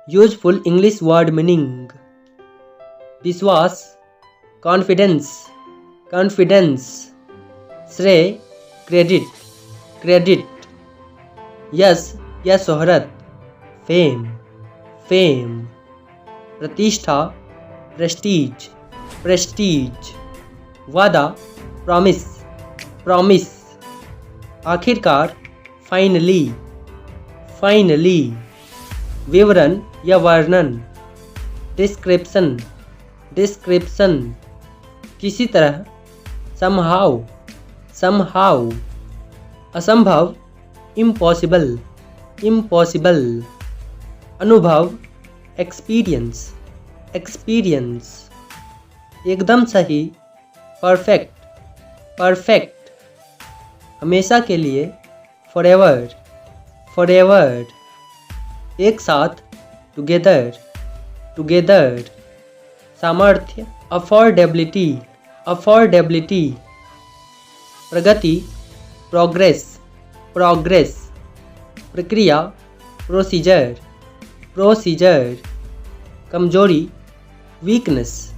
Useful English word meaning. विश्वास, confidence, confidence. श्रेय, credit, credit. यश या शोहरत, फेम, फेम। प्रतिष्ठा, प्रेस्टीज, प्रेस्टीज। वादा, प्रॉमिस, प्रॉमिस। आखिरकार, फाइनली, फाइनली। विवरण या वर्णन, डिस्क्रिप्शन, डिस्क्रिप्शन। किसी तरह, समहाउ, समहाउ। असंभव, इम्पॉसिबल, इम्पॉसिबल। अनुभव, एक्सपीरियंस, एक्सपीरियंस। एकदम सही, परफेक्ट, परफेक्ट। हमेशा के लिए, फॉरएवर, फॉरएवर। एक साथ, टुगेदर, टुगेदर। सामर्थ्य, अफोर्डेबिलिटी, अफोर्डेबिलिटी। प्रगति, प्रोग्रेस, प्रोग्रेस। प्रक्रिया, प्रोसीजर, प्रोसीजर। कमजोरी, वीकनेस,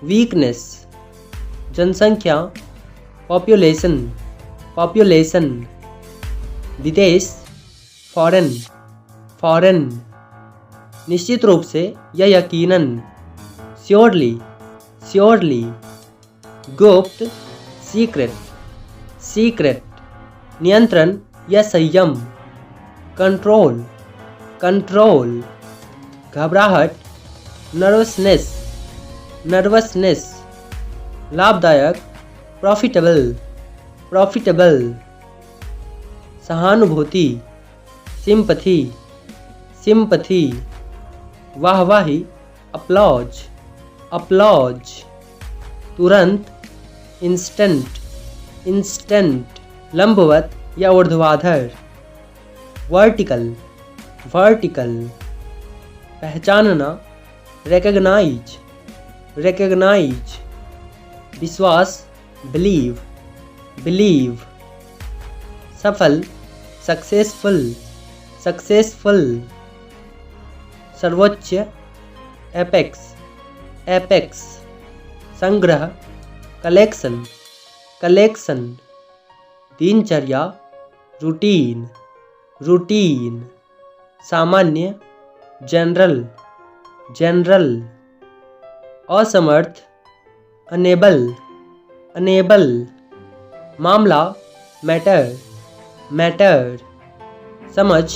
वीकनेस। जनसंख्या, पॉपुलेशन, पॉपुलेशन। विदेश, फॉरेन, फॉरेन। निश्चित रूप से या यकीनन, श्योरली, श्योरली। गुप्त, सीक्रेट, सीक्रेट। नियंत्रण या संयम, कंट्रोल, कंट्रोल। घबराहट, नर्वसनेस, नर्वसनेस। लाभदायक, प्रॉफिटेबल, प्रॉफिटेबल। सहानुभूति, सिंपथी, सिंपथी। वाहवाही, अपलॉज, अपलॉज। तुरंत, इंस्टेंट, इंस्टेंट। लंबवत या ऊर्ध्वाधर, वर्टिकल, वर्टिकल। पहचानना, रिकॉग्नाइज, रिकॉग्नाइज। विश्वास, बिलीव, बिलीव। सफल, सक्सेसफुल, सक्सेसफुल। सर्वोच्च, एपेक्स, एपेक्स। संग्रह, कलेक्शन, कलेक्शन। दिनचर्या, रूटीन, रूटीन। सामान्य, जनरल, जनरल। असमर्थ, अनेबल, अनेबल। मामला, मैटर, मैटर। समझ,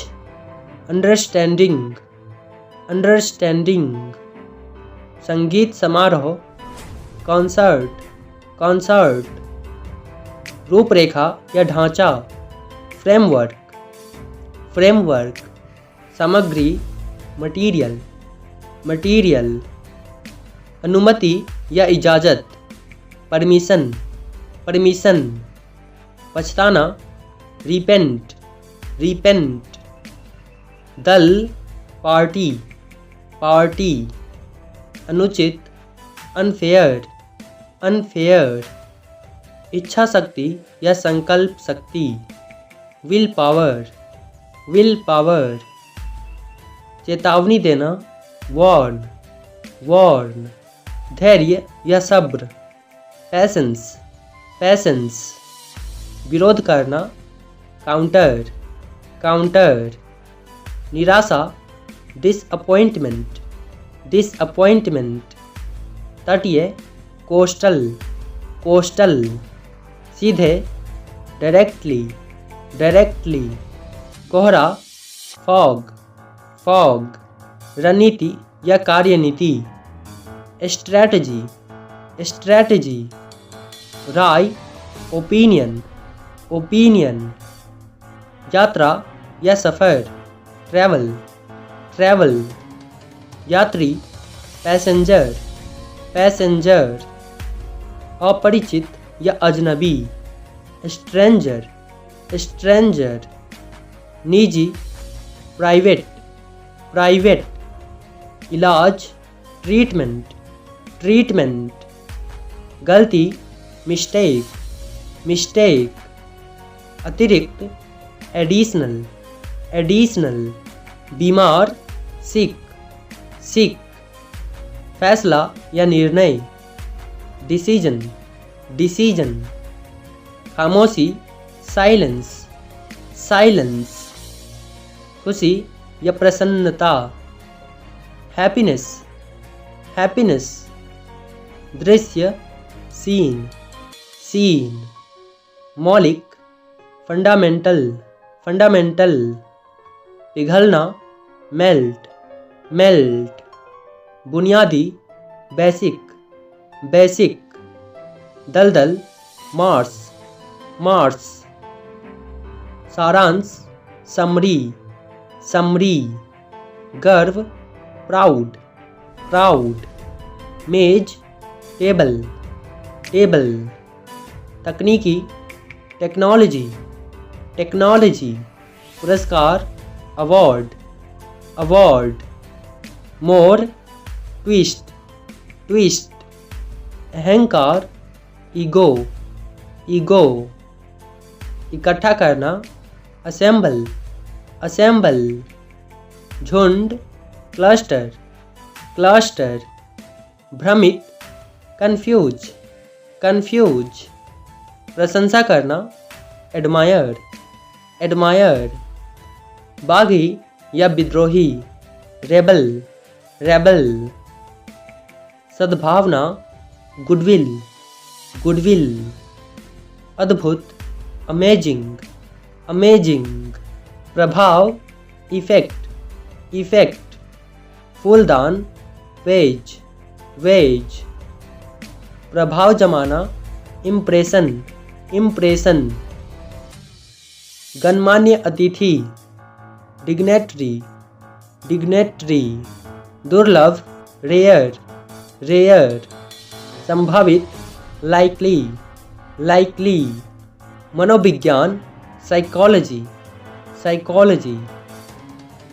अंडरस्टैंडिंग, अंडरस्टैंडिंग। संगीत समारोह, कॉन्सर्ट, कॉन्सर्ट। रूपरेखा या ढांचा, फ्रेमवर्क, फ्रेमवर्क। सामग्री, मटीरियल, मटीरियल। अनुमति या इजाज़त, परमिशन, परमिशन। पछताना, रिपेंट, रिपेंट। दल, पार्टी, पार्टी। अनुचित, अनफेयर, अनफेयर। इच्छा शक्ति या संकल्प शक्ति, विल पावर, विल पावर। चेतावनी देना, वार्न, वार्न। धैर्य या सब्र, पैसेंस, पैसेंस। विरोध करना, काउंटर, काउंटर। निराशा, डिसअपॉइंटमेंट, डिसअपॉइंटमेंट। तटीय, कोस्टल, कोस्टल। सीधे, डायरेक्टली, डायरेक्टली। कोहरा, फॉग, फॉग। रणनीति या कार्यनीति, स्ट्रैटेजी, स्ट्रैटेजी। राय, ओपिनियन, ओपिनियन। यात्रा या सफ़र, ट्रैवल, ट्रैवल। यात्री, पैसेंजर, पैसेंजर। अपरिचित या अजनबी, स्ट्रेंजर, स्ट्रेंजर। निजी, प्राइवेट, प्राइवेट। इलाज, ट्रीटमेंट, ट्रीटमेंट। गलती, मिस्टेक, मिस्टेक। अतिरिक्त, एडिशनल, एडिशनल। बीमार, सिक, सीक, फैसला या निर्णय। Decision, decision. खामोशी, साइलेंस, साइलेंस। खुशी या प्रसन्नता। Happiness, happiness. दृश्य, सीन, सीन। मौलिक, फंडामेंटल, फंडामेंटल। पिघलना, मेल्ट, मेल्ट। बुनियादी, बेसिक, बेसिक। दलदल, मार्स, मार्स। सारांश, समरी, समरी। गर्व, प्राउड, प्राउड। मेज, टेबल, टेबल। तकनीकी, टेक्नोलॉजी, टेक्नोलॉजी। पुरस्कार, अवार्ड, अवार्ड। मोर, ट्विस्ट, ट्विस्ट। अहंकार, ईगो, ईगो। इकट्ठा करना, असेंबल, असेंबल। झुंड, क्लस्टर, क्लस्टर। भ्रमित, कंफ्यूज, कंफ्यूज। प्रशंसा करना, एडमायर, एडमायर। बागी या विद्रोही, रेबल, रेबल। सद्भावना, गुडविल, गुडविल। अद्भुत, अमेजिंग, अमेजिंग। प्रभाव, इफेक्ट, इफेक्ट। फूलदान, वेज, वेज। प्रभाव जमाना, इम्प्रेशन, इम्प्रेशन। गणमान्य अतिथि, डिग्नेटरी, डिग्नेटरी। दुर्लभ, रेयर, रेयर। संभावित, लाइकली, लाइकली। मनोविज्ञान, साइकोलॉजी, साइकोलॉजी।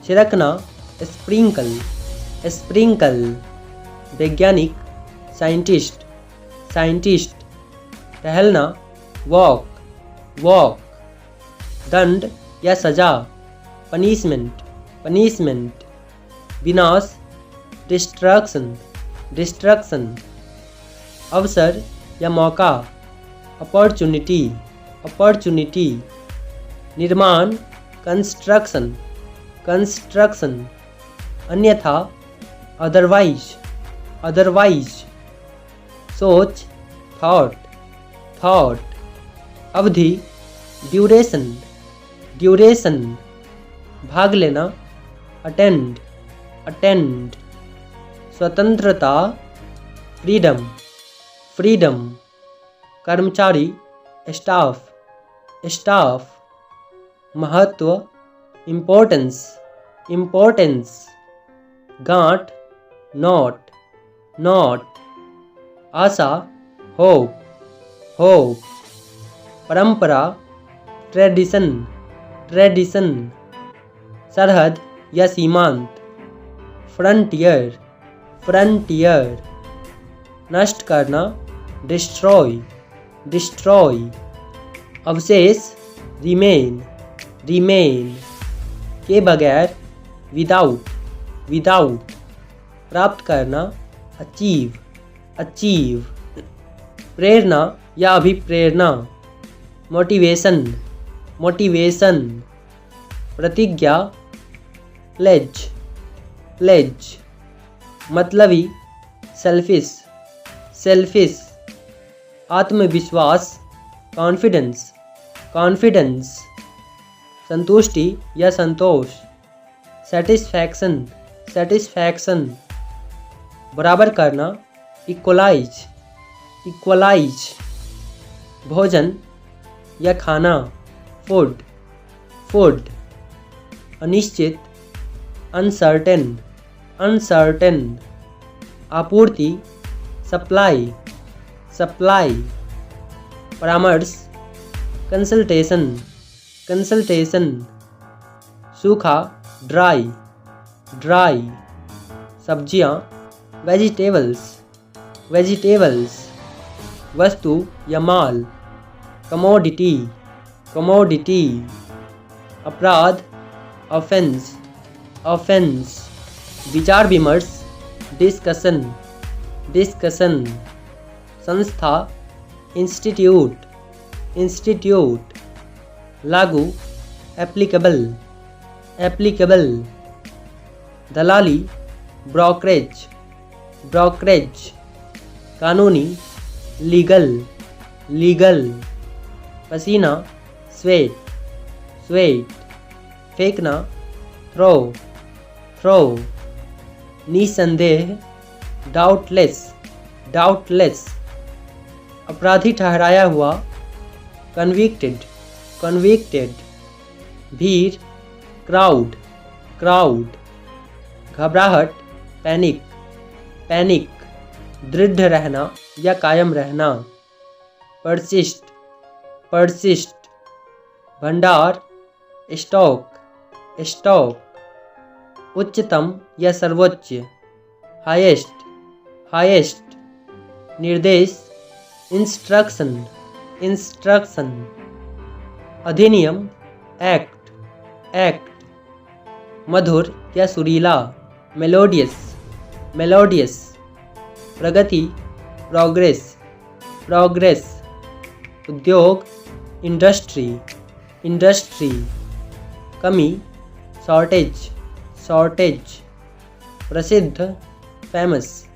छिड़कना, स्प्रिंकल, स्प्रिंकल। वैज्ञानिक, साइंटिस्ट, साइंटिस्ट। टहलना, वॉक, वॉक। दंड या सजा, पनिशमेंट, पनिशमेंट। विनाश, डिस्ट्रक्शन, डिस्ट्रक्शन। अवसर या मौका, अपॉर्चुनिटी, अपॉर्चुनिटी। निर्माण, कंस्ट्रक्शन, कंस्ट्रक्शन। अन्यथा, अदरवाइज, अदरवाइज। सोच, थॉट, थॉट। अवधि, ड्यूरेशन, ड्यूरेशन। भाग लेना, अटेंड, अटेंड। स्वतंत्रता, फ्रीडम, फ्रीडम। कर्मचारी, स्टाफ, स्टाफ। महत्व, इम्पोर्टेंस, इम्पोर्टेंस। गांठ, not, not. Asha, hope, hope. परंपरा, ट्रेडिशन, ट्रेडिशन। सरहद या सीमांत, फ्रंटियर, फ्रंटियर। नष्ट करना, डिस्ट्रॉय, डिस्ट्रॉय। अवशेष, रिमेन, रिमेन। के बगैर, विदाउट, विदाउट। प्राप्त करना, अचीव, अचीव। प्रेरणा या अभिप्रेरणा, मोटिवेशन, मोटिवेशन। प्रतिज्ञा, प्लेज, प्लेज। मतलबी, सेल्फिश, सेल्फिश। आत्मविश्वास, कॉन्फिडेंस, कॉन्फिडेंस। संतुष्टि या संतोष, सेटिस्फैक्शन, सेटिस्फैक्शन। बराबर करना, इक्वलाइज, इक्वलाइज। भोजन या खाना, फूड, फूड। अनिश्चित, अनसर्टेन, अनसर्टेन। आपूर्ति, सप्लाई, सप्लाई। परामर्श, कंसल्टेशन, कंसल्टेशन। सूखा, ड्राई, ड्राई। सब्जियां, वेजिटेबल्स, वेजिटेबल्स। वस्तु या माल, कमोडिटी, कमोडिटी। अपराध, ऑफेंस, ऑफेंस। विचार विमर्श, डिस्कशन, डिस्कशन। संस्था, इंस्टीट्यूट, इंस्टीट्यूट। लागू, एप्लीकेबल, एप्लीकेबल। दलाली, ब्रोकरेज, ब्रोकरेज। कानूनी, लीगल, लीगल। पसीना, स्वेट, स्वेट। फेंकना, थ्रो, थ्रो। निसंदेह, डाउटलेस, डाउटलेस। अपराधी ठहराया हुआ, कन्विक्टेड, कन्विक्टेड। भीड़, क्राउड, क्राउड। घबराहट, पैनिक, पैनिक। दृढ़ रहना या कायम रहना, परसिस्ट, परसिस्ट। भंडार, स्टॉक, स्टॉक। उच्चतम या सर्वोच्च, हाईएस्ट, हाईएस्ट। निर्देश, इंस्ट्रक्शन, इंस्ट्रक्शन। अधिनियम, एक्ट, एक्ट। मधुर या सुरीला, मेलोडियस, मेलोडियस। प्रगति, प्रोग्रेस, प्रोग्रेस। उद्योग, इंडस्ट्री, इंडस्ट्री। कमी, शॉर्टेज, शॉर्टेज। प्रसिद्ध, फेमस,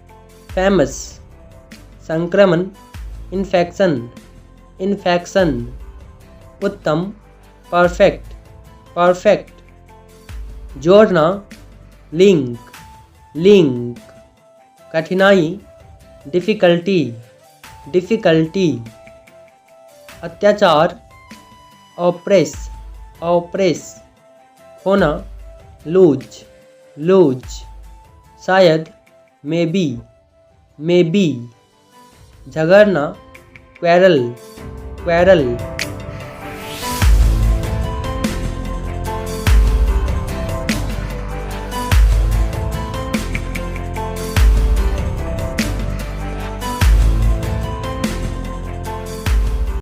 फेमस। संक्रमण, इन्फेक्शन, इन्फेक्शन। उत्तम, परफेक्ट, परफेक्ट। जोड़ना, लिंक, लिंक। कठिनाई, डिफ़िकल्टी, डिफ़िकल्टी। अत्याचार, ऑप्रेस, ऑप्रेस। खोना, लूज, लूज। शायद, मे बी, मे बी। झगड़ना, क्वेरल, क्वेरल।